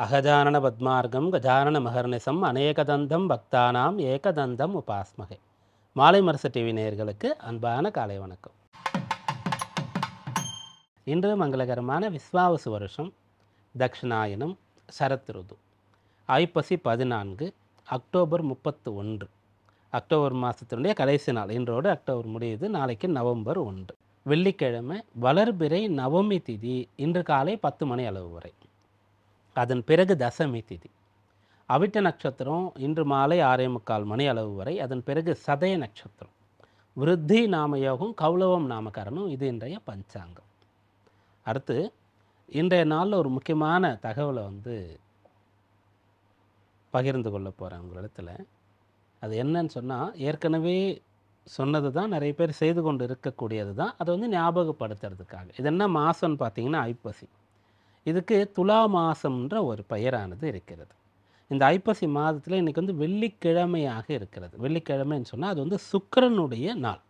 அகஜானன பத்மார்க்கம் கஜானன மகர்நிசம் அநேகதந்தம் பக்தானாம் ஏகதந்தம் உபாஸ்மகே. மாலை மரச டிவி நேயர்களுக்கு அன்பான காலை வணக்கம். இன்று மங்களகரமான விஸ்வாவசு வருஷம் தக்ஷிணாயனம் சரத் ருது ஐப்பசி 14 அக்டோபர் 31. அக்டோபர் மாதத்தினுடைய கடைசி நாள். இன்றோடு அக்டோபர் முடியுது. நாளைக்கு நவம்பர் 1 வெள்ளிக்கிழமை. வளர்பிறை நவமி திதி இன்று காலை 10 மணி அளவு வரை. அதன் பிறகு தசமி திதி. அவிட்ட நட்சத்திரம் இன்று மாலை 6:45 மணி அளவு வரை. அதன் பிறகு சதய நட்சத்திரம். விருத்தி நாமயோகம் கௌலவம் நாமகரணம். இது இன்றைய பஞ்சாங்கம். அடுத்து இன்றைய நாளில் ஒரு முக்கியமான தகவலை பகிர்ந்து கொள்ள போகிறேன் உங்களிடத்தில். அது என்னன்னு சொன்னால், ஏற்கனவே சொன்னது தான், நிறைய பேர் செய்து கொண்டு இருக்கக்கூடியது தான். அதை ஞாபகப்படுத்துறதுக்காக. இது என்ன மாதம்னு பார்த்தீங்கன்னா ஐப்பசி. இதுக்கு துலா மாதம்ன்ற ஒரு பெயரானது இருக்கிறது. இந்த ஐப்பசி மாதத்தில் இன்றைக்கி வெள்ளிக்கிழமையாக இருக்கிறது. வெள்ளிக்கிழமைன்னு சொன்னால் அது சுக்கிரனுடைய நாள்.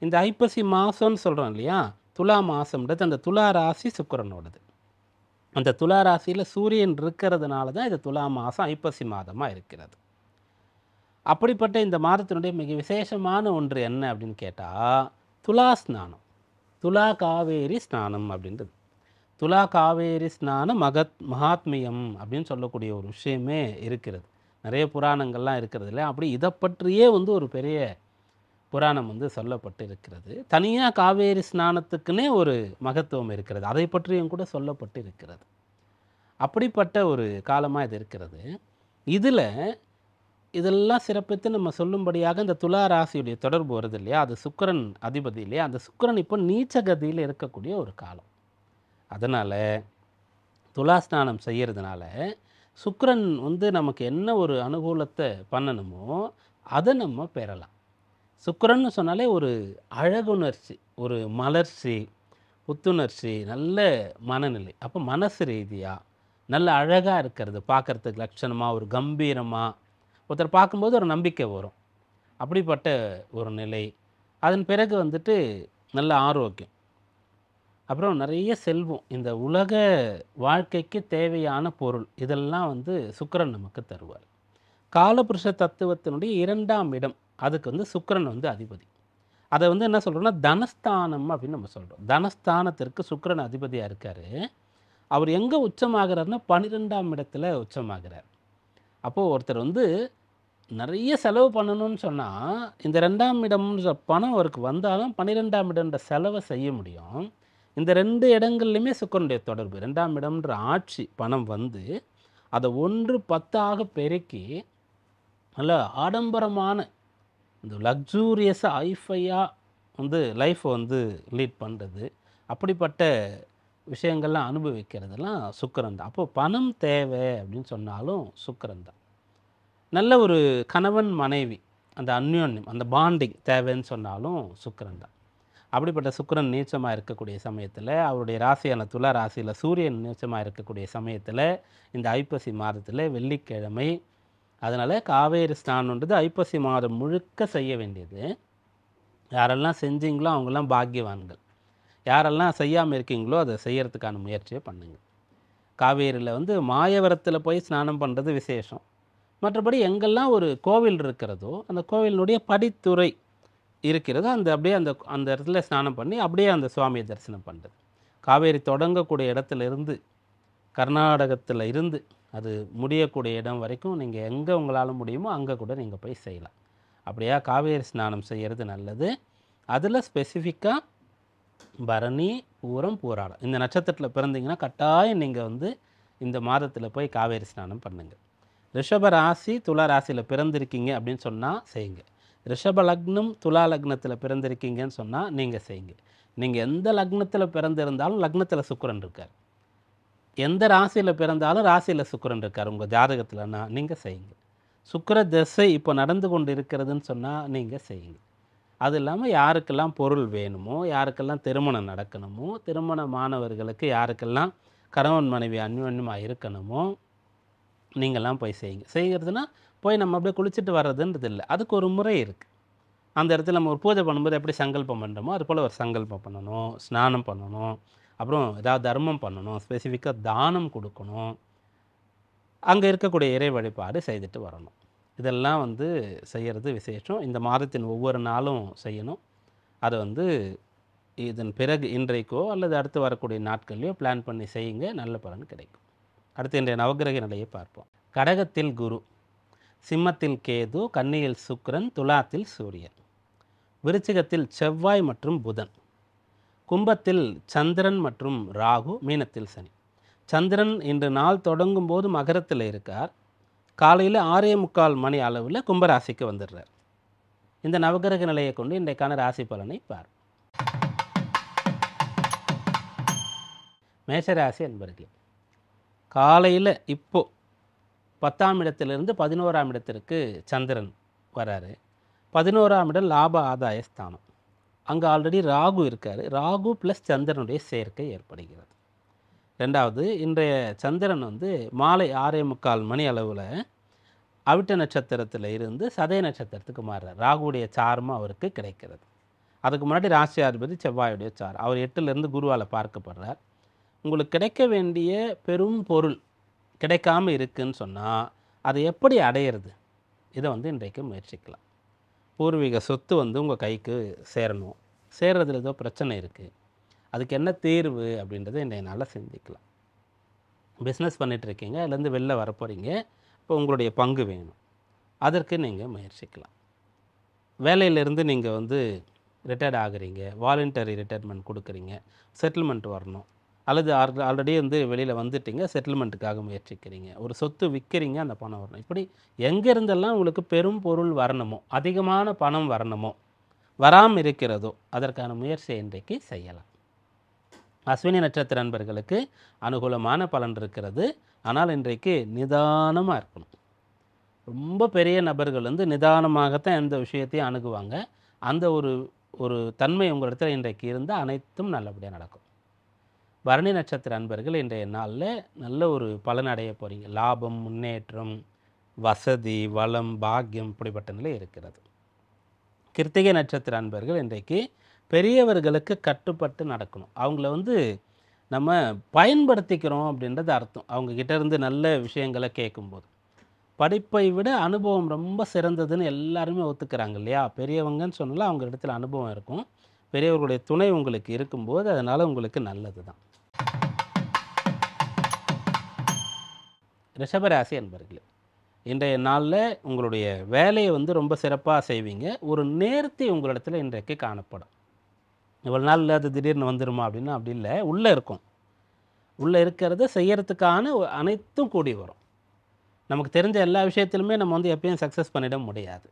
இந்த ஐப்பசி மாதம்னு சொல்கிறோம் இல்லையா, துலா மாதம்ன்றது அந்த துலா ராசி சுக்கிரனோடது. அந்த துலா ராசியில் சூரியன் இருக்கிறதுனால தான் இது துலா மாதம் ஐப்பசி மாதமாக இருக்கிறது. அப்படிப்பட்ட இந்த மாதத்தினுடைய மிக விசேஷமான ஒன்று என்ன அப்படின்னு கேட்டால், துலா ஸ்நானம். துலா காவேரி ஸ்நானம் அப்படின்றது. துலா காவேரி ஸ்நான மகாத்மியம் அப்படின்னு சொல்லக்கூடிய ஒரு விஷயமே இருக்கிறது. நிறைய புராணங்கள்லாம் இருக்கிறது இல்லை. அப்படி இதை பற்றியே ஒரு பெரிய புராணம் சொல்லப்பட்டு இருக்கிறது. தனியாக காவேரி ஸ்நானத்துக்குன்னே ஒரு மகத்துவம் இருக்கிறது. அதை பற்றியும் கூட சொல்லப்பட்டு இருக்கிறது. அப்படிப்பட்ட ஒரு காலமாக இது இருக்கிறது. இதெல்லாம் சிறப்பித்து நம்ம சொல்லும்படியாக இந்த துலா ராசியுடைய தொடர்பு வருது இல்லையா, அது சுக்கிரன் அதிபதி இல்லையா. அந்த சுக்கிரன் இப்போ நீச்சகதியில் இருக்கக்கூடிய ஒரு காலம். அதனால் துலா ஸ்நானம் செய்கிறதுனால சுக்கிரன் நமக்கு என்ன ஒரு அனுகூலத்தை பண்ணணுமோ அதை நம்ம பெறலாம். சுக்கிரன்னு சொன்னாலே ஒரு அழகுணர்ச்சி, ஒரு மலர்ச்சி, புத்துணர்ச்சி, நல்ல மனநிலை. அப்போ மனசு ரீதியாக நல்ல அழகாக இருக்கிறது, பார்க்குறதுக்கு லட்சணமாக, ஒரு கம்பீரமாக, ஒருத்தர் பார்க்கும்போது ஒரு நம்பிக்கை வரும். அப்படிப்பட்ட ஒரு நிலை. அதன் பிறகு நல்ல ஆரோக்கியம், அப்புறம் நிறைய செல்வம், இந்த உலக வாழ்க்கைக்கு தேவையான பொருள், இதெல்லாம் சுக்கிரன் நமக்கு தருவார். காலபுருஷ தத்துவத்தினுடைய 2ஆம் இடம், அதுக்கு சுக்கிரன் அதிபதி. அதை என்ன சொல்கிறோன்னா தனஸ்தானம் அப்படின்னு நம்ம சொல்கிறோம். தனஸ்தானத்திற்கு சுக்கிரன் அதிபதியாக இருக்கார். அவர் எங்கே உச்சமாகிறார்னா 12ஆம் இடத்துல உச்சமாகிறார். அப்போது ஒருத்தர் நிறைய செலவு பண்ணணும்னு சொன்னால் இந்த 2ஆம் இடம்ன்ற பணம் அவருக்கு வந்தாலும் 12ஆம் இடம்ன்ற செலவை செய்ய முடியும். இந்த 2 இடங்கள்லையுமே சுக்கிரனுடைய தொடர்பு. 2ஆம் இடம்ன்ற ஆட்சி பணம் அதை 1/10 பெருக்கி நல்ல ஆடம்பரமான இந்த லக்ஸூரியஸாக ஐஃபையாக லைஃப்பை லீட் பண்ணுறது, அப்படிப்பட்ட விஷயங்கள்லாம் அனுபவிக்கிறதெல்லாம் சுக்கிரன் தான். அப்போது பணம் தேவை அப்படின்னு சொன்னாலும் சுக்கிரன் தான். நல்ல ஒரு கணவன் மனைவி அந்த அந்யோன்யம், அந்த பாண்டிங் தேவைன்னு சொன்னாலும் சுக்கிரன் தான். அப்படிப்பட்ட சுக்கிரன் நீச்சமாக இருக்கக்கூடிய சமயத்தில், அவருடைய ராசியான துலா ராசியில் சூரியன் நீச்சமாக இருக்கக்கூடிய சமயத்தில், இந்த ஐப்பசி மாதத்தில் வெள்ளிக்கிழமை. அதனால் காவேரி ஸ்நானன்றது ஐப்பசி மாதம் முழுக்க செய்ய வேண்டியது. யாரெல்லாம் செஞ்சீங்களோ அவங்கெல்லாம் பாக்கியவான்கள். யாரெல்லாம் செய்யாமல் இருக்கீங்களோ அதை செய்யறதுக்கான முயற்சியை பண்ணுங்கள். காவேரியில் மாயவரத்தில் போய் ஸ்நானம் பண்ணுறது விசேஷம். மற்றபடி எங்கெல்லாம் ஒரு கோவில் இருக்கிறதோ அந்த கோவிலினுடைய படித்துறை இருக்கிறதோ அப்படியே அந்த இடத்துல ஸ்நானம் பண்ணி அப்படியே அந்த சுவாமியை தரிசனம் பண்ணுறது. காவேரி தொடங்கக்கூடிய இடத்துல இருந்து, கர்நாடகத்தில் இருந்து அது முடியக்கூடிய இடம் வரைக்கும் நீங்கள் எங்கே உங்களால் முடியுமோ அங்கே கூட நீங்கள் போய் செய்யலாம். அப்படியா காவேரி ஸ்நானம் செய்கிறது நல்லது. அதில் ஸ்பெசிஃபிக்காக பரணி, பூரம், பூராடம் இந்த நட்சத்திரத்தில் பிறந்தீங்கன்னா கட்டாயம் நீங்கள் இந்த மாதத்தில் போய் காவேரி ஸ்நானம் பண்ணுங்கள். ரிஷப ராசி துலா ராசியில் பிறந்திருக்கீங்க அப்படின்னு சொன்னால் செய்யுங்க. ரிஷப லக்னம் துலா லக்னத்தில் பிறந்திருக்கீங்கன்னு சொன்னால் நீங்கள் செய்யுங்க. நீங்கள் எந்த லக்னத்தில் பிறந்திருந்தாலும் லக்னத்தில் சுக்கிரன் இருக்கார். எந்த ராசியில் பிறந்தாலும் ராசியில் சுக்கிரன் இருக்கார் உங்கள் ஜாதகத்தில்னா நீங்கள் செய்யுங்க. சுக்கிர திசை இப்போ நடந்து கொண்டு இருக்கிறதுன்னு சொன்னால் நீங்கள் செய்யுங்க. அது இல்லாமல் யாருக்கெல்லாம் பொருள் வேணுமோ, யாருக்கெல்லாம் திருமணம் நடக்கணுமோ, திருமணமானவர்களுக்கு யாருக்கெல்லாம் கணவன் மனைவி அந்யோன்யமாக இருக்கணுமோ நீங்கள்லாம் போய் செய்யுங்க. செய்கிறதுனா போய் நம்ம அப்படியே குளிச்சுட்டு வர்றதுன்றது இல்லை, அதுக்கு ஒரு முறை இருக்குது. அந்த இடத்துல நம்ம ஒரு பூஜை பண்ணும்போது எப்படி சங்கல்பம் பண்ணுறோமோ அது போல் ஒரு சங்கல்பம் பண்ணணும், ஸ்நானம் பண்ணணும், அப்புறம் ஏதாவது தர்மம் பண்ணணும், ஸ்பெசிஃபிக்காக தானம் கொடுக்கணும். அங்கே இருக்கக்கூடிய இறை வழிபாடு செய்துட்டு வரணும். இதெல்லாம் வந்து செய்கிறது விசேஷம். இந்த மாதத்தின் ஒவ்வொரு நாளும் செய்யணும். அதை வந்து இதன் பிறகு இன்றைக்கோ அல்லது அடுத்து வரக்கூடிய நாட்கள்லையோ பிளான் பண்ணி செய்யுங்க, நல்ல பலன் கிடைக்கும். அடுத்து இன்றைய நவகிரக நிலையை பார்ப்போம். கடகத்தில் குரு, சிம்மத்தில் கேது, கன்னியில் சுக்கிரன், துலாத்தில் சூரியன், விருச்சிகத்தில் செவ்வாய் மற்றும் புதன், கும்பத்தில் சந்திரன் மற்றும் ராகு, மீனத்தில் சனி. சந்திரன் இன்று நாள் தொடங்கும் போது மகரத்தில் இருக்கார். காலையில் 6:45 மணி அளவில் கும்பராசிக்கு வந்துடுறார். இந்த நவகிரக நிலையை கொண்டு இன்றைக்கான ராசி பலனை பார். மேஷராசி அன்பர்களே, காலையில் இப்போ 10ஆம் இடத்திலிருந்து 11ஆம் இடத்திற்கு சந்திரன் வராரு. 11ஆம் இடம் லாப ஆதாய ஸ்தானம். அங்கே ஆல்ரெடி ராகு இருக்கார். ராகு ப்ளஸ் சந்திரனுடைய சேர்க்கை ஏற்படுகிறது. ரெண்டாவது, இன்றைய சந்திரன் வந்து மாலை 6:45 மணி அளவில் அவிட்ட நட்சத்திரத்தில் இருந்து சதய நட்சத்திரத்துக்கு மாறுறார். ராகுடைய சாரமும் அவருக்கு கிடைக்கிறது. அதுக்கு முன்னாடி ராசியாதிபதி செவ்வாயுடைய சார், அவர் 8லேருந்து குருவால் பார்க்கப்படுறார். உங்களுக்கு கிடைக்க வேண்டிய பெரும் பொருள் கிடைக்காமல் இருக்குன்னு சொன்னால் அதை எப்படி அடையிறது, இதை வந்து இன்றைக்கு முயற்சிக்கலாம். பூர்வீக சொத்து வந்து உங்கள் கைக்கு சேரணும். சேர்றதுல ஏதோ பிரச்சனை இருக்குது, அதுக்கு என்ன தீர்வு அப்படின்றத இன்றைய நாளில் சிந்திக்கலாம். பிஸ்னஸ் பண்ணிகிட்ருக்கீங்க, அதுலேருந்து வெளில வரப்போகிறீங்க, இப்போ உங்களுடைய பங்கு வேணும், அதற்கு நீங்கள் முயற்சிக்கலாம். வேலையிலேருந்து நீங்கள் வந்து ரிட்டையர்ட் ஆகுறீங்க, வாலண்டரி ரிட்டையர்மெண்ட் கொடுக்குறீங்க, செட்டில்மெண்ட் வரணும். அல்லது ஆல்ரெடி வந்து வெளியில் வந்துட்டீங்க, செட்டில்மெண்ட்டுக்காக முயற்சிக்கிறீங்க, ஒரு சொத்து விற்கிறீங்க, அந்த பணம் வரணும். இப்படி எங்கேருந்தெல்லாம் உங்களுக்கு பெரும் பொருள் வரணுமோ, அதிகமான பணம் வரணுமோ, வராமல் இருக்கிறதோ அதற்கான முயற்சியை இன்றைக்கு செய்யலாம். அஸ்வினி நட்சத்திர நண்பர்களுக்கு அனுகூலமான பலன் இருக்கிறது. ஆனால் இன்றைக்கு நிதானமாக இருக்கணும். ரொம்ப பெரிய நபர்கள் வந்து நிதானமாகத்தான் எந்த விஷயத்தையும் அணுகுவாங்க. அந்த ஒரு தன்மை உங்களிடத்தில் இன்றைக்கு இருந்தால் அனைத்தும் நல்லபடியாக நடக்கும். பரணி நட்சத்திர அன்பர்கள் இன்றைய நாளில் நல்ல ஒரு பலன் அடைய போகிறீங்க. லாபம், முன்னேற்றம், வசதி, வளம், பாக்கியம் இப்படிப்பட்ட நிலை இருக்கிறது. கிருத்திகை நட்சத்திர அன்பர்கள் இன்றைக்கு பெரியவர்களுக்கு கட்டுப்பட்டு நடக்கணும். அவங்கள வந்து நம்ம பயன்படுத்திக்கிறோம் அப்படின்றது அர்த்தம். அவங்கக்கிட்ட இருந்து நல்ல விஷயங்களை கேட்கும்போது படிப்பை விட அனுபவம் ரொம்ப சிறந்ததுன்னு எல்லாருமே ஒத்துக்கிறாங்க இல்லையா? பெரியவங்கன்னு சொன்னாலும் அவங்க இடத்துல அனுபவம் இருக்கும். பெரியவர்களுடைய துணை உங்களுக்கு இருக்கும்போது அதனால் உங்களுக்கு நல்லது தான். ரிஷபராசி அன்பர்களே, இன்றைய நாளில் உங்களுடைய வேலையை வந்து ரொம்ப சிறப்பாக செய்வீங்க. ஒரு நேர்த்தி உங்களிடத்தில் இன்றைக்கு காணப்படும். இவ்வளோ நாள் அது திடீர்னு வந்துடுமா அப்படின்னா அப்படி இல்லை, உள்ளே இருக்கும். உள்ளே இருக்கிறத செய்யறதுக்கான அனைத்தும் கூடி வரும். நமக்கு தெரிஞ்ச எல்லா விஷயத்திலுமே நம்ம வந்து எப்பயும் சக்ஸஸ் பண்ணிட முடியாது.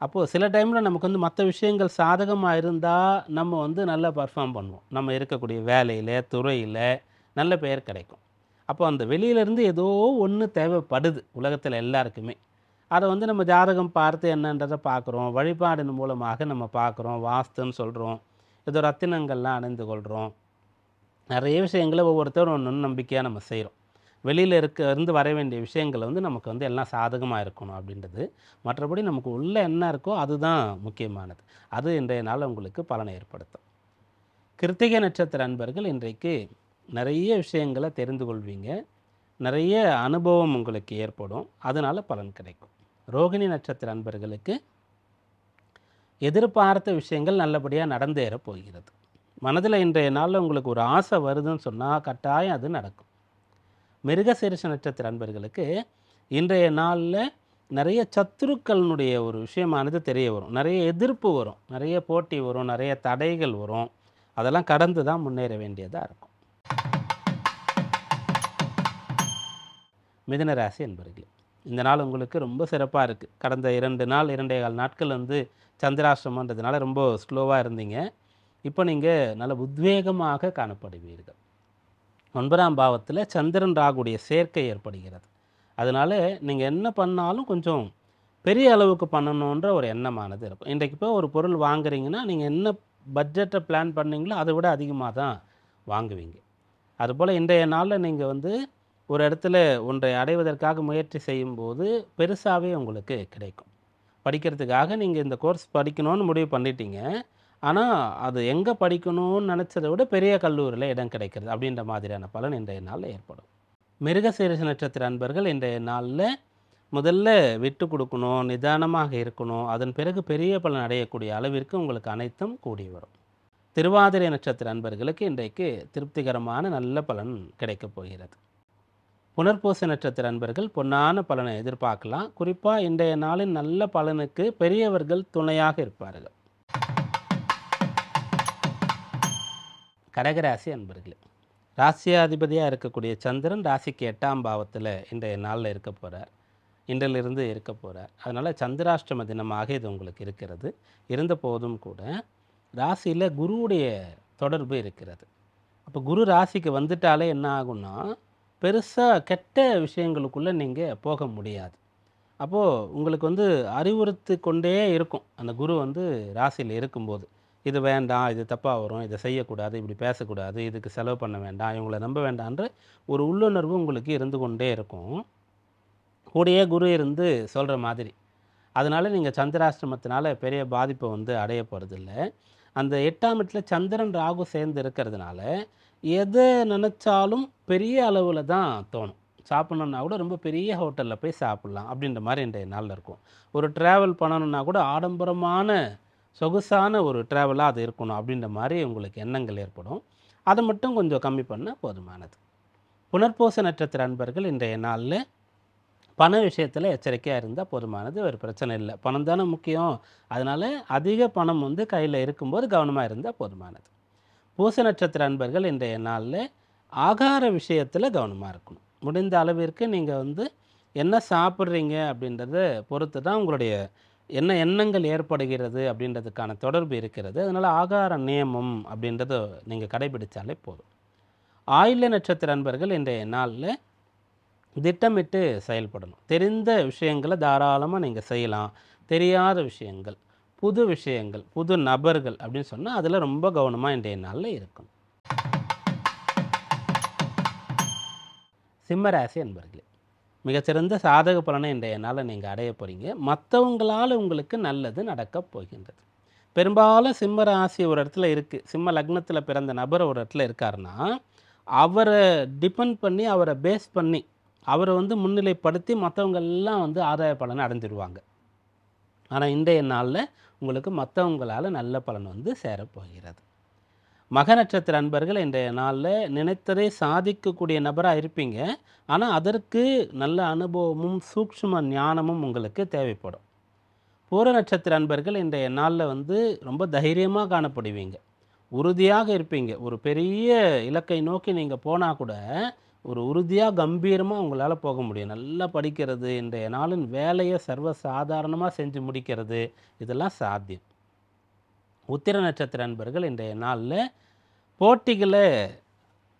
அப்போது சில டைமில் நமக்கு வந்து மற்ற விஷயங்கள் சாதகமாக இருந்தால் நம்ம வந்து நல்லா பர்ஃபார்ம் பண்ணுவோம். நம்ம இருக்கக்கூடிய வேலையில், துறையில் நல்ல பெயர் கிடைக்கும். அப்போ அந்த வெளியிலேருந்து ஏதோ ஒன்று தேவைப்படுது உலகத்தில் எல்லாருக்குமே. அதை வந்து நம்ம ஜாதகம் பார்த்து என்னன்றதை பார்க்குறோம், வழிபாடின் மூலமாக நம்ம பார்க்குறோம், வாஸ்துன்னு சொல்கிறோம், ஏதோ ரத்தினங்கள்லாம் அணிந்து கொள்கிறோம். நிறைய விஷயங்களை ஒவ்வொருத்தரும் ஒன்று நம்பிக்கையாக நம்ம செய்கிறோம். வெளியில் இருந்து வர வேண்டிய விஷயங்கள் வந்து நமக்கு வந்து எல்லாம் சாதகமாக இருக்கணும் அப்படின்றது. மற்றபடி நமக்கு உள்ளே என்ன இருக்கோ அதுதான் முக்கியமானது. அது இன்றைய நாள் உங்களுக்கு பலனை ஏற்படுத்தும். கிருத்திகை நட்சத்திர அன்பர்கள் இன்றைக்கு நிறைய விஷயங்களை தெரிந்து கொள்வீங்க. நிறைய அனுபவம் உங்களுக்கு ஏற்படும், அதனால் பலன் கிடைக்கும். ரோகிணி நட்சத்திர அன்பர்களுக்கு எதிர்பார்த்த விஷயங்கள் நல்லபடியாக நடந்தேற போகிறது. மனதில் இன்றைய நாளில் உங்களுக்கு ஒரு ஆசை வருதுன்னு சொன்னால் கட்டாயம் அது நடக்கும். மிருகசீரிஷ நட்சத்திர அன்பர்களுக்கு இன்றைய நாளில் நிறைய சத்துருக்களினுடைய ஒரு விஷயமானது தெரிய வரும். நிறைய எதிர்ப்பு வரும், நிறைய போட்டி வரும், நிறைய தடைகள் வரும். அதெல்லாம் கடந்து தான் முன்னேற வேண்டியதாக இருக்கும். மிதுன ராசி அன்பர்களே, இந்த நாள் உங்களுக்கு ரொம்ப சிறப்பாக இருக்குது. கடந்த 2.25 நாட்கள் வந்து சந்திராஷ்டிரமன்றதுனால ரொம்ப ஸ்லோவாக இருந்தீங்க. இப்போ நீங்கள் நல்ல உத்வேகமாக காணப்படுவீர்கள். 9ஆம் பாவத்தில் சந்திரன் ராகுடைய சேர்க்கை ஏற்படுகிறது. அதனால் நீங்கள் என்ன பண்ணாலும் கொஞ்சம் பெரிய அளவுக்கு பண்ணணுன்ற ஒரு எண்ணமானது இருக்கும். இன்றைக்கு இப்போ ஒரு பொருள் வாங்குறீங்கன்னா நீங்கள் என்ன பட்ஜெட்டை பிளான் பண்ணீங்களோ அதை விட அதிகமாக தான் வாங்குவீங்க. அதுபோல் இன்றைய நாளில் நீங்கள் வந்து ஒரு இடத்துல ஒன்றை அடைவதற்காக முயற்சி செய்யும்போது பெருசாகவே உங்களுக்கு கிடைக்கும். படிக்கிறதுக்காக நீங்கள் இந்த கோர்ஸ் படிக்கணும்னு முடிவு பண்ணிட்டீங்க, ஆனால் அது எங்கே படிக்கணும்னு நினச்சதை விட பெரிய கல்லூரியில் இடம் கிடைக்கிறது அப்படின்ற மாதிரியான பலன் இன்றைய நாளில் ஏற்படும். மிருகசீரிஷ நட்சத்திர அன்பர்கள் இன்றைய நாளில் முதல்ல விட்டு கொடுக்கணும், நிதானமாக இருக்கணும். அதன் பிறகு பெரிய பலன் அடையக்கூடிய அளவிற்கு உங்களுக்கு அனைத்தும் கூடி வரும். திருவாதிரை நட்சத்திர அன்பர்களுக்கு இன்றைக்கு திருப்திகரமான நல்ல பலன் கிடைக்கப் போகிறது. புனர்பூச நட்சத்திர அன்பர்கள் பொன்னான பலனை எதிர்பார்க்கலாம். குறிப்பாக இன்றைய நாளின் நல்ல பலனுக்கு பெரியவர்கள் துணையாக இருப்பார்கள். கடகராசி அன்பர்களே, ராசியாதிபதியாக இருக்கக்கூடிய சந்திரன் ராசிக்கு 8ஆம் பாவத்தில் இன்றைய நாளில் இருக்க போகிறார். இன்றிலிருந்து இருக்க போகிறார். அதனால் சந்திராஷ்டம தினமாக இது உங்களுக்கு இருக்கிறது. இருந்த போதும் கூட ராசியில் குருவுடைய தொடர்பு இருக்கிறது. அப்போ குரு ராசிக்கு வந்துட்டாலே என்ன ஆகும்னா, பெருசாக கெட்ட விஷயங்களுக்குள்ளே நீங்கள் போக முடியாது. அப்போது உங்களுக்கு வந்து அறிவுறுத்தி கொண்டே இருக்கும் அந்த குரு வந்து ராசியில் இருக்கும்போது. இது வேண்டாம், இது தப்பாக வரும், இதை செய்யக்கூடாது, இப்படி பேசக்கூடாது, இதுக்கு செலவு பண்ண வேண்டாம், இவங்களை நம்ப வேண்டான்ற ஒரு உள்ளுணர்வு உங்களுக்கு இருந்து கொண்டே இருக்கும். கூடயே குரு இருந்து சொல்கிற மாதிரி. அதனால் நீங்கள் சந்திராஷ்டமத்தினால பெரிய பாதிப்பை வந்து அடைய போகிறதில்ல. அந்த 8ஆம் இடத்துல சந்திரன் ராகு சேர்ந்து இருக்கிறதுனால எதை நினச்சாலும் பெரிய அளவில் தான் தோணும். சாப்பிட்ணுன்னா கூட ரொம்ப பெரிய ஹோட்டலில் போய் சாப்பிட்லாம் அப்படின்ற மாதிரி இன்றைய நாளில் இருக்கும். ஒரு ட்ராவல் பண்ணணுன்னா கூட ஆடம்பரமான சொகுசான ஒரு ட்ராவலாக அது இருக்கணும் அப்படின்ற மாதிரி உங்களுக்கு எண்ணங்கள் ஏற்படும். அதை மட்டும் கொஞ்சம் கம்மி பண்ண போதுமானது. புனர்பூச நட்சத்திர அன்பர்கள் இன்றைய நாளில் பண விஷயத்தில் எச்சரிக்கையாக இருந்தால் போதுமானது. ஒரு பிரச்சனை இல்லை. பணம் தானே முக்கியம். அதனால் அதிக பணம் வந்து கையில் இருக்கும்போது கவனமாக இருந்தால் போதுமானது. பூச நட்சத்திர அன்பர்கள் இன்றைய நாளில் ஆகார விஷயத்தில் கவனமாக இருக்கணும். முடிந்த அளவிற்கு நீங்கள் வந்து என்ன சாப்பிட்றீங்க அப்படின்றத பொறுத்து தான் உங்களுடைய என்ன எண்ணங்கள் ஏற்படுகிறது அப்படின்றதுக்கான தொடர்பு இருக்கிறது. அதனால் ஆகார நியமம் அப்படின்றத நீங்கள் கடைபிடித்தாலே போதும். ஆயில்ய நட்சத்திர அன்பர்கள் இன்றைய நாளில் திட்டமிட்டு செயல்படணும். தெரிந்த விஷயங்களை தாராளமாக நீங்கள் செய்யலாம். தெரியாத விஷயங்கள், புது விஷயங்கள், புது நபர்கள் அப்படின்னு சொன்னால் அதில் ரொம்ப கவனமாக இன்றைய நாளில் இருக்கணும். சிம்மராசி அன்பர்களே, மிகச்சிறந்த சாதக பலனை இன்றைய நாளில் நீங்கள் அடைய போகிறீங்க. மற்றவங்களால் உங்களுக்கு நல்லது நடக்கப் போகின்றது. பெரும்பாலும் சிம்ம ராசி ஒரு இடத்துல இருக்குது, சிம்ம லக்னத்தில் பிறந்த நபர் ஒரு இடத்துல இருக்காருன்னா, அவரை டிபெண்ட் பண்ணி, அவரை பேஸ் பண்ணி, அவரை வந்து முன்னிலைப்படுத்தி மற்றவங்க எல்லாம் வந்து ஆதாய பலனை அடைஞ்சிருவாங்க. ஆனால் இன்றைய நாளில் உங்களுக்கு மற்றவங்களால் நல்ல பலன் வந்து சேரப்போகிறது. மக நட்சத்திர அன்பர்கள் இன்றைய நாளில் நினைத்ததை சாதிக்கக்கூடிய நபராக இருப்பீங்க. ஆனால் அதற்கு நல்ல அனுபவமும் சூக்ஷ்ம ஞானமும் உங்களுக்கு தேவைப்படும். பூர நட்சத்திர அன்பர்கள் இன்றைய நாளில் வந்து ரொம்ப தைரியமாக காணப்படுவீங்க. உறுதியாக இருப்பீங்க. ஒரு பெரிய இலக்கை நோக்கி நீங்கள் போனால் கூட ஒரு உறுதியாக கம்பீரமாக உங்களால் போக முடியும். நல்லா படிக்கிறது, இன்றைய நாளின் வேலையை சர்வசாதாரணமாக செஞ்சு முடிக்கிறது, இதெல்லாம் சாத்தியம். உத்திர நட்சத்திர அன்பர்கள் இன்றைய நாளில் போட்டிகளை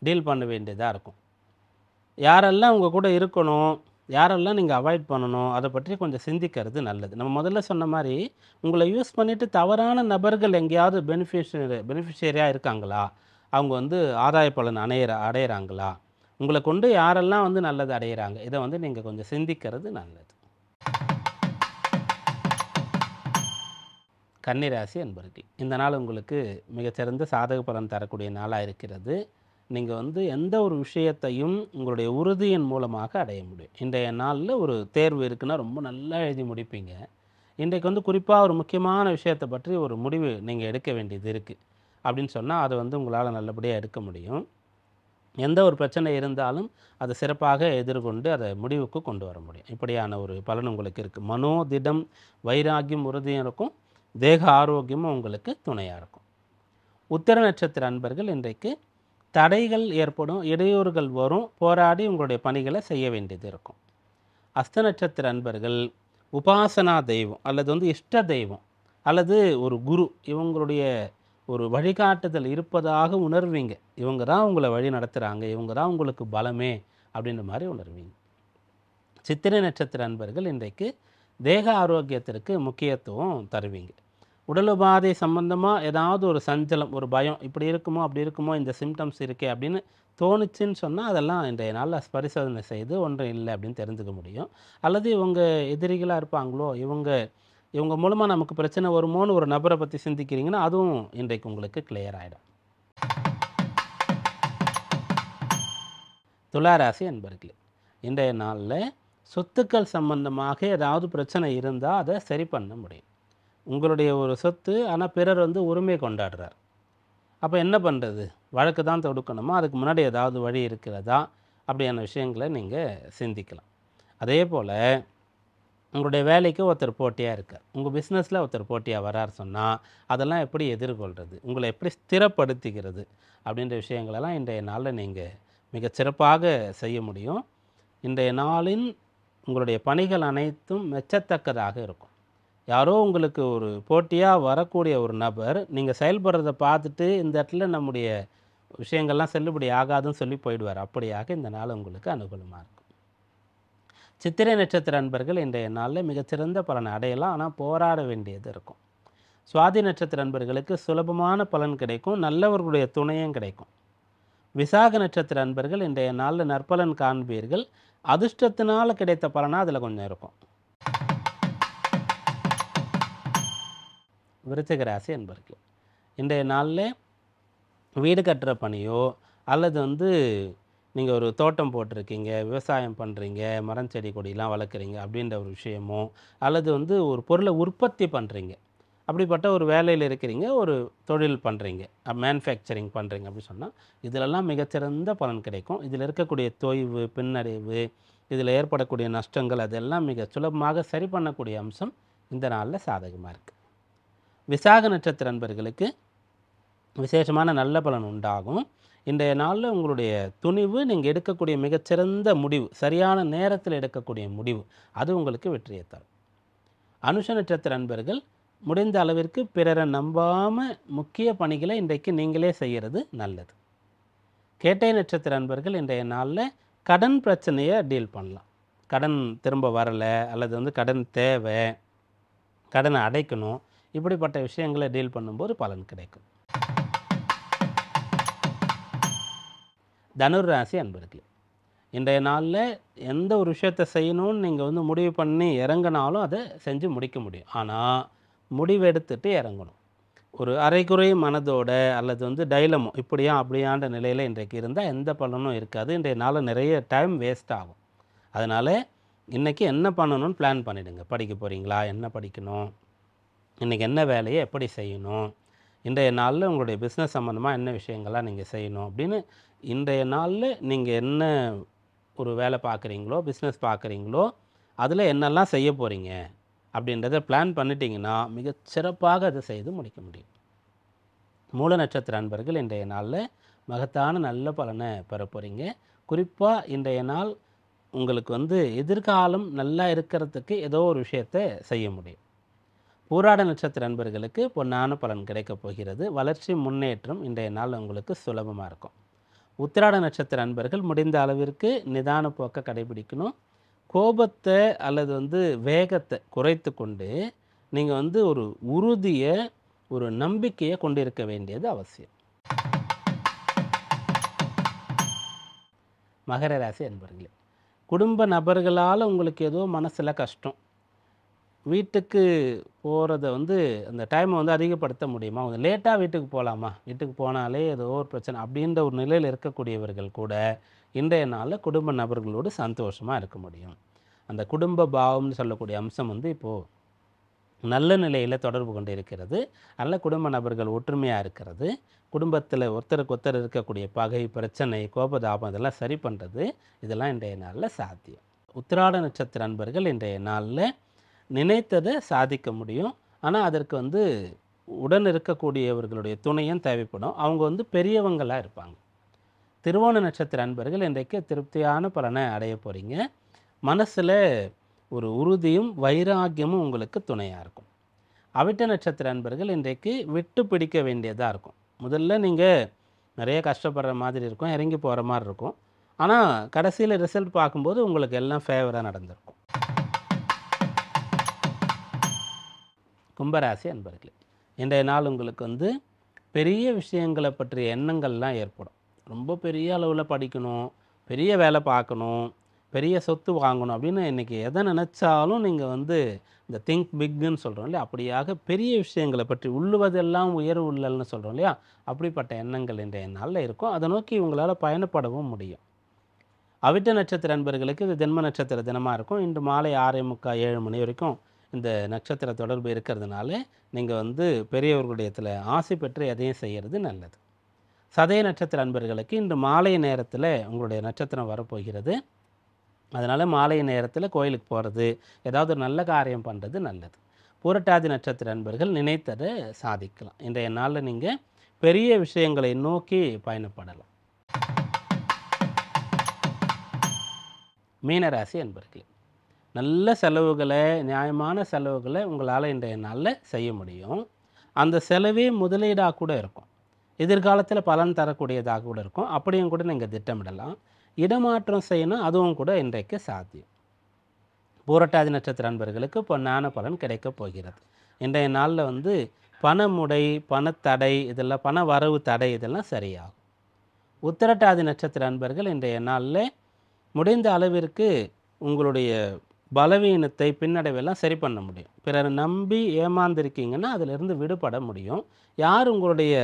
டீல் பண்ண வேண்டியதாக இருக்கும். யாரெல்லாம் உங்கள் கூட இருக்கணும், யாரெல்லாம் நீங்கள் அவாய்ட் பண்ணணும், அதை பற்றி கொஞ்சம் சிந்திக்கிறது நல்லது. நம்ம முதல்ல சொன்ன மாதிரி உங்களை யூஸ் பண்ணிவிட்டு தவறான நபர்கள் எங்கேயாவது பெனிஃபிஷியரியாக இருக்காங்களா, அவங்க வந்து ஆதாய பலன் அடையிறாங்களா, உங்களை கொண்டு யாரெல்லாம் வந்து நல்லது அடையிறாங்க, இதை வந்து நீங்கள் கொஞ்சம் சிந்திக்கிறது நல்லது. கன்னிராசி அன்பர்கள், இந்த நாள் உங்களுக்கு மிகச்சிறந்த சாதக பலன் தரக்கூடிய நாளாக இருக்கிறது. நீங்கள் வந்து எந்த ஒரு விஷயத்தையும் உங்களுடைய உறுதியின் மூலமாக அடைய முடியும். இன்றைய நாளில் ஒரு தேர்வு இருக்குன்னா ரொம்ப நல்லா எழுதி முடிப்பீங்க. இன்றைக்கு வந்து குறிப்பாக ஒரு முக்கியமான விஷயத்தை பற்றி ஒரு முடிவு நீங்கள் எடுக்க வேண்டியது இருக்குது அப்படின்னு சொன்னால் அதை வந்து உங்களால் நல்லபடியாக எடுக்க முடியும். எந்த ஒரு பிரச்சனை இருந்தாலும் அதை சிறப்பாக எதிர்கொண்டு அதை முடிவுக்கு கொண்டு வர முடியும். இப்படியான ஒரு பலன் உங்களுக்கு இருக்குது. மனோதிடம், வைராக்கியம், உறுதியும் இருக்கும். தேக ஆரோக்கியமும் உங்களுக்கு துணையாக இருக்கும். உத்திர நட்சத்திர அன்பர்கள் இன்றைக்கு தடைகள் ஏற்படும், இடையூறுகள் வரும், போராடி உங்களுடைய பணிகளை செய்ய வேண்டியது இருக்கும். அஸ்த நட்சத்திர அன்பர்கள் உபாசனா தெய்வம் அல்லது வந்து இஷ்ட தெய்வம் அல்லது ஒரு குரு, இவங்களுடைய ஒரு வழிகாட்டுதல் இருப்பதாக உணர்வீங்க. இவங்க தான் உங்களை வழி நடத்துகிறாங்க, இவங்க தான் உங்களுக்கு பலமே அப்படின்ற மாதிரி உணர்வீங்க. சித்திரை நட்சத்திர அன்பர்கள் இன்றைக்கு தேக ஆரோக்கியத்திற்கு முக்கியத்துவம் தருவீங்க. உடல் உபாதை சம்பந்தமாக ஏதாவது ஒரு சஞ்சலம், ஒரு பயம், இப்படி இருக்குமோ அப்படி இருக்குமோ, இந்த சிம்டம்ஸ் இருக்கே அப்படின்னு தோணுச்சுன்னு சொன்னால் அதெல்லாம் இன்றைய நாளில் பரிசோதனை செய்து ஒன்றும் இல்லை அப்படின்னு தெரிஞ்சுக்க முடியும். அல்லது இவங்க எதிரிகளாக இருப்பாங்களோ, இவங்க மூலமாக நமக்கு பிரச்சனை வருமோன்னு ஒரு நபரை பற்றி சிந்திக்கிறீங்கன்னா அதுவும் இன்றைக்கு உங்களுக்கு கிளியர் ஆகிடும். துலா ராசி அன்பர்களே, இன்றைய நாளில் சொத்துக்கள் சம்பந்தமாக ஏதாவது பிரச்சனை இருந்தால் அதை சரி பண்ண முடியும். உங்களுடைய ஒரு சொத்து, ஆனால் பிறர் வந்து உரிமை கொண்டாடுறார். அப்போ என்ன பண்ணுறது? வழக்கு தான் தொடுக்கணுமா? அதுக்கு முன்னாடி ஏதாவது வழி இருக்கிறதா? அப்படியான விஷயங்களை நீங்கள் சிந்திக்கலாம். அதே போல் உங்களுடைய வேலைக்கு ஒருத்தர் போட்டியாக இருக்கார், உங்கள் பிஸ்னஸில் ஒருத்தர் போட்டியாக வரார் சொன்னால் அதெல்லாம் எப்படி எதிர்கொள்கிறது, உங்களை எப்படி ஸ்திரப்படுத்திக்கிறது அப்படின்ற விஷயங்களெல்லாம் இன்றைய நாளில் நீங்கள் மிகச்சிறப்பாக செய்ய முடியும். இன்றைய நாளின் உங்களுடைய பணிகள் அனைத்தும் மெச்சத்தக்கதாக இருக்கும். யாரோ உங்களுக்கு ஒரு போட்டியாக வரக்கூடிய ஒரு நபர் நீங்கள் செயல்படுறதை பார்த்துட்டு இந்த இடத்துல நம்முடைய விஷயங்கள்லாம் செல்லுபடி ஆகாதுன்னு சொல்லி போயிடுவார். அப்படியாக இந்த நாள் உங்களுக்கு அனுகூலமாக இருக்கும். சித்திரை நட்சத்திர அன்பர்கள் இன்றைய நாளில் மிகச்சிறந்த பலனை அடையலாம், ஆனால் போராட வேண்டியது இருக்கும். சுவாதி நட்சத்திர அன்பர்களுக்கு சுலபமான பலன் கிடைக்கும், நல்லவர்களுடைய துணையும் கிடைக்கும். விசாக நட்சத்திர அன்பர்கள் இன்றைய நாளில் நற்பலன் காண்பீர்கள். அதிர்ஷ்டத்தினால் கிடைத்த பலனாக அதில் கொஞ்சம் இருக்கும். விருச்சிக ராசி அன்பர்கள் இன்றைய நாளில் வீடு கட்டுற பணியோ அல்லது வந்து நீங்கள் ஒரு தோட்டம் போட்டிருக்கீங்க, விவசாயம் பண்ணுறீங்க, மரம் செடி கொடியெலாம் வளர்க்குறீங்க அப்படின்ற ஒரு விஷயமோ, அல்லது வந்து ஒரு பொருளை உற்பத்தி பண்ணுறீங்க, அப்படிப்பட்ட ஒரு வேலையில் இருக்கிறீங்க, ஒரு தொழில் பண்ணுறீங்க, மேனுஃபேக்சரிங் பண்ணுறீங்க அப்படின்னு சொன்னால் இதிலெல்லாம் மிகச்சிறந்த பலன் கிடைக்கும். இதில் இருக்கக்கூடிய தொய்வு, பின்னடைவு, இதில் ஏற்படக்கூடிய நஷ்டங்கள் அதெல்லாம் மிக சுலபமாக சரி பண்ணக்கூடிய அம்சம் இந்த நாளில் சாதகமாக இருக்குது. விசாக நட்சத்திர நண்பர்களுக்கு விசேஷமான நல்ல பலன் உண்டாகும். இன்றைய நாளில் உங்களுடைய துணிவு, நீங்கள் எடுக்கக்கூடிய மிகச்சிறந்த முடிவு, சரியான நேரத்தில் எடுக்கக்கூடிய முடிவு, அது உங்களுக்கு வெற்றியை தரும். அனுஷ நட்சத்திர நண்பர்கள் முடிந்த அளவிற்கு பிறரை நம்பாமல் முக்கிய பணிகளை இன்றைக்கு நீங்களே செய்கிறது நல்லது. கேட்டை நட்சத்திர நண்பர்கள் இன்றைய நாளில் கடன் பிரச்சனையை டீல் பண்ணலாம். கடன் திரும்ப வரலை அல்லது வந்து கடன் தேவை, கடனை அடைக்கணும், இப்படிப்பட்ட விஷயங்களை டீல் பண்ணும்போது பலன் கிடைக்கும். தனுர் ராசி அன்பர்களே, இன்றைய நாளில் எந்த ஒரு விஷயத்தை செய்யணும்னு நீங்கள் வந்து முடிவு பண்ணி இறங்கினாலும் அதை செஞ்சு முடிக்க முடியும். ஆனால் முடிவெடுத்துட்டு இறங்கணும். ஒரு அரைக்குறை மனதோட அல்லது வந்து டைலமோ இப்படியா அப்படியான்ற நிலையில் இன்றைக்கு இருந்தால் எந்த பலனும் இருக்காது. இன்றைய நாளில் நிறைய டைம் வேஸ்ட் ஆகும். அதனால் இன்றைக்கி என்ன பண்ணணும்னு பிளான் பண்ணிவிடுங்க. படிக்க போகிறீங்களா, என்ன படிக்கணும், இன்றைக்கி என்ன வேலையை எப்படி செய்யணும், இன்றைய நாளில் உங்களுடைய பிஸ்னஸ் சம்மந்தமாக என்ன விஷயங்கள்லாம் நீங்கள் செய்யணும் அப்படின்னு இன்றைய நாளில் நீங்கள் என்ன ஒரு வேலை பார்க்குறீங்களோ, பிஸ்னஸ் பார்க்குறீங்களோ, அதில் என்னெல்லாம் செய்ய போகிறீங்க அப்படின்றத பிளான் பண்ணிட்டீங்கன்னா மிகச்சிறப்பாக அதை செய்து முடிக்க முடியும். மூல நட்சத்திர அன்பர்கள் இன்றைய நாளில் மகத்தான நல்ல பலனை பெற போகிறீங்க. குறிப்பாக இன்றைய நாள் உங்களுக்கு வந்து எதிர்காலம் நல்லா இருக்கிறதுக்கு ஏதோ ஒரு விஷயத்தை செய்ய முடியும். பூராட நட்சத்திர அன்பர்களுக்கு பொன்னான பலன் கிடைக்கப் போகிறது. வளர்ச்சி முன்னேற்றம் இன்றைய நாள் உங்களுக்கு சுலபமாக இருக்கும். உத்திராட நட்சத்திர அன்பர்கள் முடிந்த அளவிற்கு நிதான போக்கை கடைபிடிக்கணும். கோபத்தை அல்லது வந்து வேகத்தை குறைத்து கொண்டு நீங்கள் வந்து ஒரு உறுதியை, ஒரு நம்பிக்கையை கொண்டிருக்க வேண்டியது அவசியம். மகர ராசி அன்பர்களே, குடும்ப நபர்களால் உங்களுக்கு ஏதோ மனசில் கஷ்டம், வீட்டுக்கு போகிறத வந்து அந்த டைமை வந்து அதிகப்படுத்த முடியுமா, கொஞ்சம் லேட்டாக வீட்டுக்கு போகலாமா, வீட்டுக்கு போனாலே ஏதோ ஒரு பிரச்சனை அப்படின்ற ஒரு நிலையில் இருக்கக்கூடியவர்கள் கூட இன்றைய நாளில் குடும்ப நபர்களோடு சந்தோஷமாக இருக்க முடியும். அந்த குடும்ப பாவம்னு சொல்லக்கூடிய அம்சம் வந்து இப்போது நல்ல நிலையில் தொடர்பு கொண்டு இருக்கிறது. நல்ல குடும்ப நபர்கள் ஒற்றுமையாக இருக்கிறது, குடும்பத்தில் ஒருத்தருக்கு ஒருத்தர் இருக்கக்கூடிய பகை, பிரச்சனை, கோபதாபம் இதெல்லாம் சரி பண்ணுறது, இதெல்லாம் இன்றைய நாளில் சாத்தியம். உத்திராட நட்சத்திர அன்பர்கள் இன்றைய நாளில் நினைத்ததை சாதிக்க முடியும். ஆனால் அதற்கு வந்து உடன் இருக்கக்கூடியவர்களுடைய துணையும் தேவைப்படும். அவங்க வந்து பெரியவங்களாக இருப்பாங்க. திருவோண நட்சத்திர அன்பர்கள் இன்றைக்கு திருப்தியான பலனை அடைய போகிறீங்க. மனசில் ஒரு உறுதியும் வைராக்கியமும் உங்களுக்கு துணையாக இருக்கும். அவிட்ட நட்சத்திர அன்பர்கள் இன்றைக்கு விட்டு பிடிக்க வேண்டியதாக இருக்கும். முதல்ல நீங்கள் நிறைய கஷ்டப்படுற மாதிரி இருக்கும், இறங்கி போகிற மாதிரி இருக்கும். ஆனால் கடைசியில் ரிசல்ட் பார்க்கும்போது உங்களுக்கு எல்லாம் ஃபேவராக நடந்திருக்கும். கும்பராசி அன்பர்களே, இன்றைய நாள் உங்களுக்கு வந்து பெரிய விஷயங்களை பற்றிய எண்ணங்கள்லாம் ஏற்படும். ரொம்ப பெரிய அளவில் படிக்கணும், பெரிய வேலை பார்க்கணும், பெரிய சொத்து வாங்கணும் அப்படின்னு இன்றைக்கி எதை நினச்சாலும் நீங்கள் வந்து இந்த திங்க் பிக்குன்னு சொல்கிறோம் இல்லையா, அப்படியாக பெரிய விஷயங்களை பற்றி உள்ளுவதெல்லாம் உயர்வு உள்ளல்னு சொல்கிறோம் இல்லையா, அப்படிப்பட்ட எண்ணங்கள் இன்றைய நாளில் இருக்கும். அதை நோக்கி உங்களால் பயணப்படவும் முடியும். அவிட்ட நட்சத்திர அன்பர்களுக்கு இது ஜென்ம நட்சத்திர தினமாக இருக்கும். இன்று மாலை 6:45 7 மணி வரைக்கும் இந்த நட்சத்திர தொடர்பு இருக்கிறதுனால நீங்கள் வந்து பெரியவர்களுடையத்தில் ஆசை பெற்று எதையும் செய்கிறது நல்லது. சதய நட்சத்திர அன்பர்களுக்கு இன்று மாலை நேரத்தில் உங்களுடைய நட்சத்திரம் வரப்போகிறது. அதனால் மாலை நேரத்தில் கோயிலுக்கு போகிறது, ஏதாவது ஒரு நல்ல காரியம் பண்ணுறது நல்லது. பூரட்டாதி நட்சத்திர அன்பர்கள் நினைத்ததை சாதிக்கலாம். இன்றைய நாளில் நீங்கள் பெரிய விஷயங்களை நோக்கி பயணப்படலாம். மீனராசி அன்பர்களே, நல்ல செலவுகளை, நியாயமான செலவுகளை உங்களால் இன்றைய நாளில் செய்ய முடியும். அந்த செலவே முதலீடாக கூட இருக்கும், எதிர்காலத்தில் பலன் தரக்கூடியதாக கூட இருக்கும். அப்படியும் கூட நீங்கள் திட்டமிடலாம். இடமாற்றம் செய்யணும், அதுவும் கூட இன்றைக்கு சாத்தியம். பூரட்டாதி நட்சத்திர அன்பர்களுக்கு பொன்னான பலன் கிடைக்கப் போகிறது. இன்றைய நாளில் வந்து பணமுடை, பணத்தடை, இதெல்லாம் பண வரவு தடை இதெல்லாம் சரியாகும். உத்திரட்டாதி நட்சத்திர அன்பர்கள் இன்றைய நாளில் முடிந்த அளவிற்கு உங்களுடைய பலவீனத்தை, பின்னடைவெல்லாம் சரி பண்ண முடியும். பிறரை நம்பி ஏமாந்துருக்கீங்கன்னா அதிலிருந்து விடுபட முடியும். யார் உங்களுடைய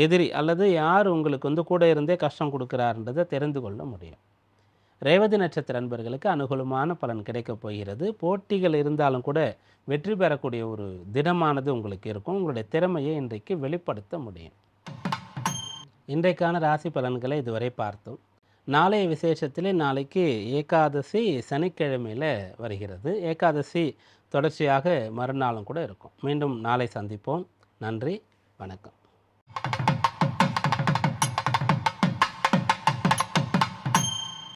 எதிரி அல்லது யார் உங்களுக்கு வந்து கூட இருந்தே கஷ்டம் கொடுக்குறாருன்றதை தெரிந்து கொள்ள முடியும். ரேவதி நட்சத்திர அன்பர்களுக்கு அனுகூலமான பலன் கிடைக்கப் போகிறது. போட்டிகள் இருந்தாலும் கூட வெற்றி பெறக்கூடிய ஒரு தினமானது உங்களுக்கு இருக்கும். உங்களுடைய திறமையை இன்றைக்கு வெளிப்படுத்த முடியும். இன்றைக்கான ராசி பலன்களை இதுவரை பார்த்தோம். நாளைய விசேஷத்திலே நாளைக்கு ஏகாதசி சனிக்கிழமையில் வருகிறது. ஏகாதசி தொடர்ச்சியாக மறுநாளும் கூட இருக்கும். மீண்டும் நாளை சந்திப்போம். நன்றி, வணக்கம்.